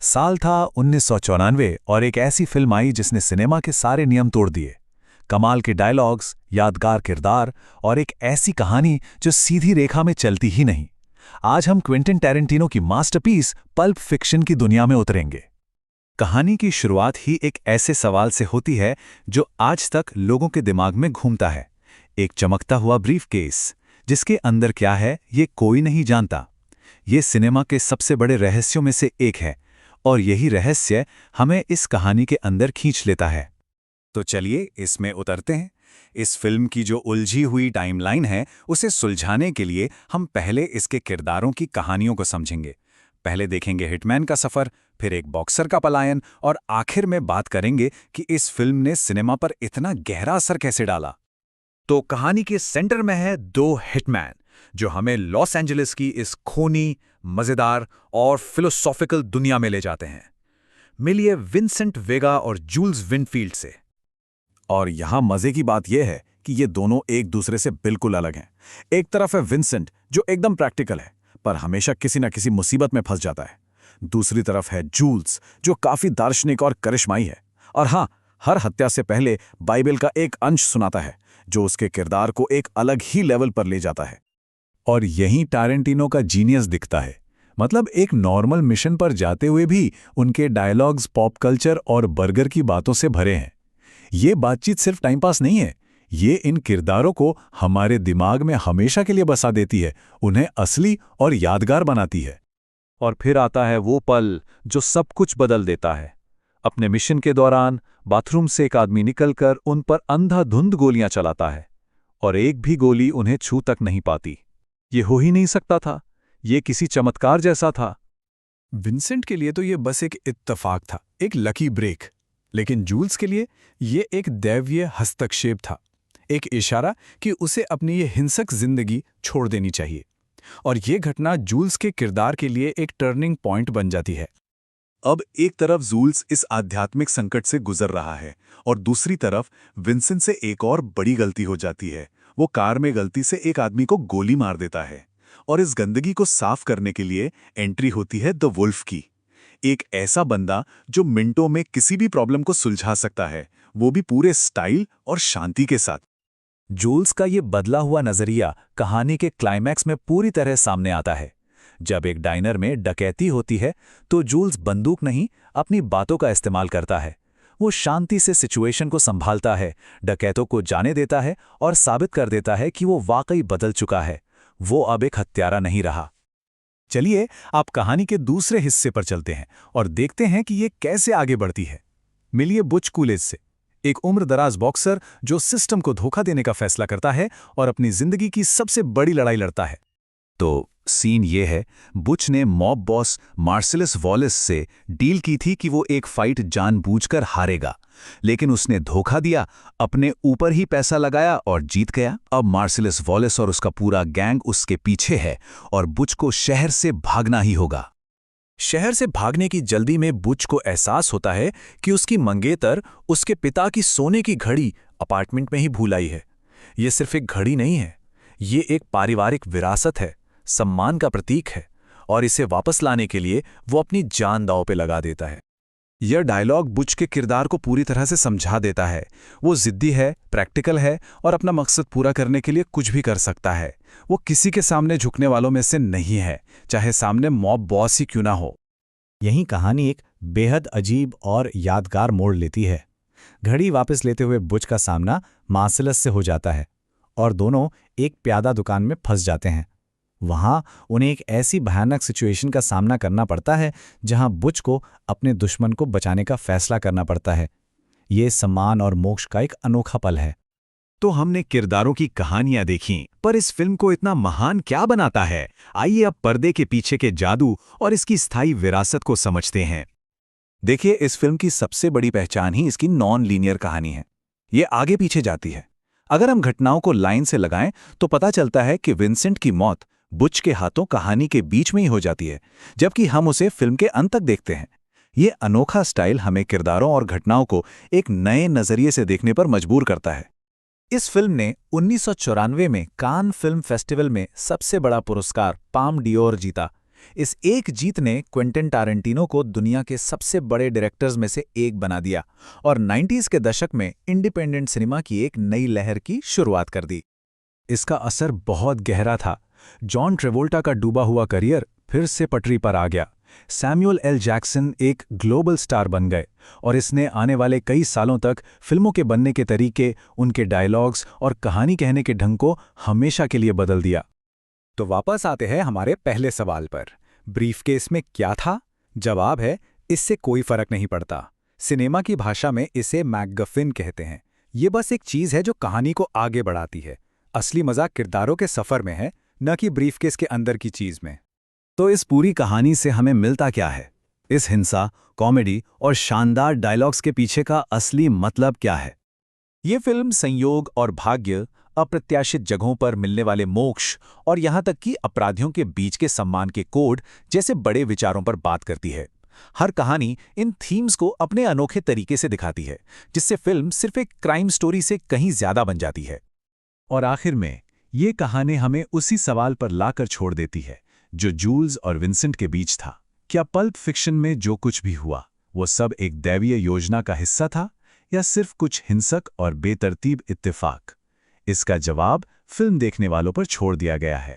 साल था 1994 और एक ऐसी फिल्म आई जिसने सिनेमा के सारे नियम तोड़ दिए। कमाल के डायलॉग्स, यादगार किरदार और एक ऐसी कहानी जो सीधी रेखा में चलती ही नहीं। आज हम क्विंटन टैरेंटिनो की मास्टरपीस पल्प फिक्शन की दुनिया में उतरेंगे। कहानी की शुरुआत ही एक ऐसे सवाल से होती है जो आज तक लोगों के दिमाग में घूमता है। एक चमकता हुआ ब्रीफकेस, जिसके अंदर क्या है ये कोई नहीं जानता। ये सिनेमा के सबसे बड़े रहस्यों में से एक है और यही रहस्य हमें इस कहानी के अंदर खींच लेता है। तो चलिए इसमें उतरते हैं। इस फिल्म की जो उलझी हुई टाइमलाइन है उसे सुलझाने के लिए हम पहले इसके किरदारों की कहानियों को समझेंगे। पहले देखेंगे हिटमैन का सफर, फिर एक बॉक्सर का पलायन और आखिर में बात करेंगे कि इस फिल्म ने सिनेमा पर इतना गहरा असर कैसे डाला। तो कहानी के सेंटर में है दो हिटमैन जो हमें लॉस एंजलिस की इस खूनी, मजेदार और फिलोसॉफिकल दुनिया में ले जाते हैं। मिलिए विंसेंट वेगा और जूल्स विनफील्ड से। और यहां मजे की बात यह है कि ये दोनों एक दूसरे से बिल्कुल अलग हैं। एक तरफ है विंसेंट जो एकदम प्रैक्टिकल है पर हमेशा किसी न किसी मुसीबत में फंस जाता है। दूसरी तरफ है जूल्स जो काफी दार्शनिक और करिश्माई है और हाँ, हर हत्या से पहले बाइबल का एक अंश सुनाता है जो उसके किरदार को एक अलग ही लेवल पर ले जाता है। और यहीं टैरेंटिनो का जीनियस दिखता है। मतलब एक नॉर्मल मिशन पर जाते हुए भी उनके डायलॉग्स पॉप कल्चर और बर्गर की बातों से भरे हैं। ये बातचीत सिर्फ टाइम पास नहीं है, ये इन किरदारों को हमारे दिमाग में हमेशा के लिए बसा देती है, उन्हें असली और यादगार बनाती है। और फिर आता है वो पल जो सब कुछ बदल देता है। अपने मिशन के दौरान बाथरूम से एक आदमी निकलकर उन पर अंधाधुंध गोलियां चलाता है और एक भी गोली उन्हें छू तक नहीं पाती। ये हो ही नहीं सकता था, ये किसी चमत्कार जैसा था। विंसेंट के लिए तो ये बस एक इत्तेफाक था, एक लकी ब्रेक। लेकिन जूल्स के लिए ये एक दैवीय हस्तक्षेप था, एक इशारा कि उसे अपनी ये हिंसक जिंदगी छोड़ देनी चाहिए। और ये घटना जूल्स के किरदार के लिए एक टर्निंग पॉइंट बन जाती है। अब एक तरफ जूल्स इस आध्यात्मिक संकट से गुजर रहा है और दूसरी तरफ विंसेंट से एक और बड़ी गलती हो जाती है। वो कार में गलती से एक आदमी को गोली मार देता है और इस गंदगी को साफ करने के लिए एंट्री होती है द वुल्फ की। एक ऐसा बंदा जो मिनटों में किसी भी प्रॉब्लम को सुलझा सकता है, वो भी पूरे स्टाइल और शांति के साथ। जूल्स का ये बदला हुआ नजरिया कहानी के क्लाइमैक्स में पूरी तरह सामने आता है। जब एक डाइनर में डकैती होती है तो जूल्स बंदूक नहीं, अपनी बातों का इस्तेमाल करता है। वो शांति से सिचुएशन को संभालता है, डकैतों को जाने देता है और साबित कर देता है कि वो वाकई बदल चुका है। वो अब एक हत्यारा नहीं रहा। चलिए आप कहानी के दूसरे हिस्से पर चलते हैं और देखते हैं कि ये कैसे आगे बढ़ती है। मिलिए बुच कूलेज से, एक उम्रदराज बॉक्सर जो सिस्टम को धोखा देने का फैसला करता है और अपनी जिंदगी की सबसे बड़ी लड़ाई लड़ता है। तो सीन ये है, बुच ने मॉब बॉस मार्सेलस वॉलेस से डील की थी कि वो एक फाइट जानबूझकर हारेगा, लेकिन उसने धोखा दिया, अपने ऊपर ही पैसा लगाया और जीत गया। अब मार्सेलस वॉलेस और उसका पूरा गैंग उसके पीछे है और बुच को शहर से भागना ही होगा। शहर से भागने की जल्दी में बुच को एहसास होता है कि उसकी मंगेतर उसके पिता की सोने की घड़ी अपार्टमेंट में ही भूल आई है। ये सिर्फ एक घड़ी नहीं है, ये एक पारिवारिक विरासत है, सम्मान का प्रतीक है और इसे वापस लाने के लिए वो अपनी जान दांव पे लगा देता है। यह डायलॉग बुच के किरदार को पूरी तरह से समझा देता है। वो जिद्दी है, प्रैक्टिकल है और अपना मकसद पूरा करने के लिए कुछ भी कर सकता है। वो किसी के सामने झुकने वालों में से नहीं है, चाहे सामने मॉब बॉस ही क्यों ना हो। यहीं कहानी एक बेहद अजीब और यादगार मोड़ लेती है। घड़ी वापस लेते हुए बुच का सामना मार्सेलस से हो जाता है और दोनों एक प्यादा दुकान में फंस जाते हैं। वहां उन्हें एक ऐसी भयानक सिचुएशन का सामना करना पड़ता है जहां बुच को अपने दुश्मन को बचाने का फैसला करना पड़ता है। ये सम्मान और मोक्ष का एक अनोखा पल है। तो हमने किरदारों की कहानियां देखीं, पर इस फिल्म को इतना महान क्या बनाता है? आइए अब पर्दे के पीछे के जादू और इसकी स्थायी विरासत को समझते हैं। देखिए, इस फिल्म की सबसे बड़ी पहचान ही इसकी नॉन लीनियर कहानी है। ये आगे पीछे जाती है। अगर हम घटनाओं को लाइन से लगाएं तो पता चलता है कि विंसेंट की मौत बुच के हाथों कहानी के बीच में ही हो जाती है, जबकि हम उसे फिल्म के अंत तक देखते हैं। ये अनोखा स्टाइल हमें किरदारों और घटनाओं को एक नए नजरिए से देखने पर मजबूर करता है। इस फिल्म ने 1994 में कान फिल्म फेस्टिवल में सबसे बड़ा पुरस्कार पाम डियोर जीता। इस एक जीत ने क्विंटन टारेंटिनो को दुनिया के सबसे बड़े डायरेक्टर्स में से एक बना दिया और 90s के दशक में इंडिपेंडेंट सिनेमा की एक नई लहर की शुरुआत कर दी। इसका असर बहुत गहरा था। जॉन ट्रेवोल्टा का डूबा हुआ करियर फिर से पटरी पर आ गया। सैमुअल एल जैक्सन एक ग्लोबल स्टार बन गए और इसने आने वाले कई सालों तक फिल्मों के बनने के तरीके, उनके डायलॉग्स और कहानी कहने के ढंग को हमेशा के लिए बदल दिया। तो वापस आते हैं हमारे पहले सवाल पर, ब्रीफकेस में क्या था? जवाब है, इससे कोई फर्क नहीं पड़ता। सिनेमा की भाषा में इसे मैकगफिन कहते हैं। ये बस एक चीज है जो कहानी को आगे बढ़ाती है। असली मजा किरदारों के सफर में है, न कि ब्रीफकेस के अंदर की चीज में। तो इस पूरी कहानी से हमें मिलता क्या है? इस हिंसा, कॉमेडी और शानदार डायलॉग्स के पीछे का असली मतलब क्या है? ये फिल्म संयोग और भाग्य, अप्रत्याशित जगहों पर मिलने वाले मोक्ष और यहाँ तक कि अपराधियों के बीच के सम्मान के कोड जैसे बड़े विचारों पर बात करती है। हर कहानी इन थीम्स को अपने अनोखे तरीके से दिखाती है, जिससे फिल्म सिर्फ एक क्राइम स्टोरी से कहीं ज्यादा बन जाती है। और आखिर में ये कहानी हमें उसी सवाल पर लाकर छोड़ देती है जो जूल्स और विंसेंट के बीच था। क्या पल्प फिक्शन में जो कुछ भी हुआ वो सब एक दैवीय योजना का हिस्सा था या सिर्फ कुछ हिंसक और बेतरतीब इत्तेफाक? इसका जवाब फिल्म देखने वालों पर छोड़ दिया गया है।